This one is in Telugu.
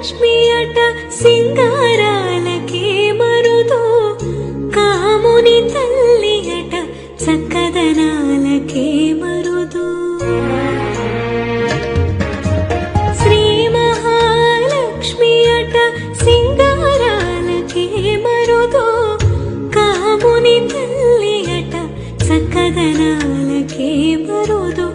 మహాలక్ష్మి అట సింగారాలకే మరుదు, కాముని తల్లి అట చక్కదనాలకే మరుదు. శ్రీ మహాలక్ష్మి అట సింగారాలకే మరుదు, కాముని తల్లి అట చక్కదనాలకే మరుదు.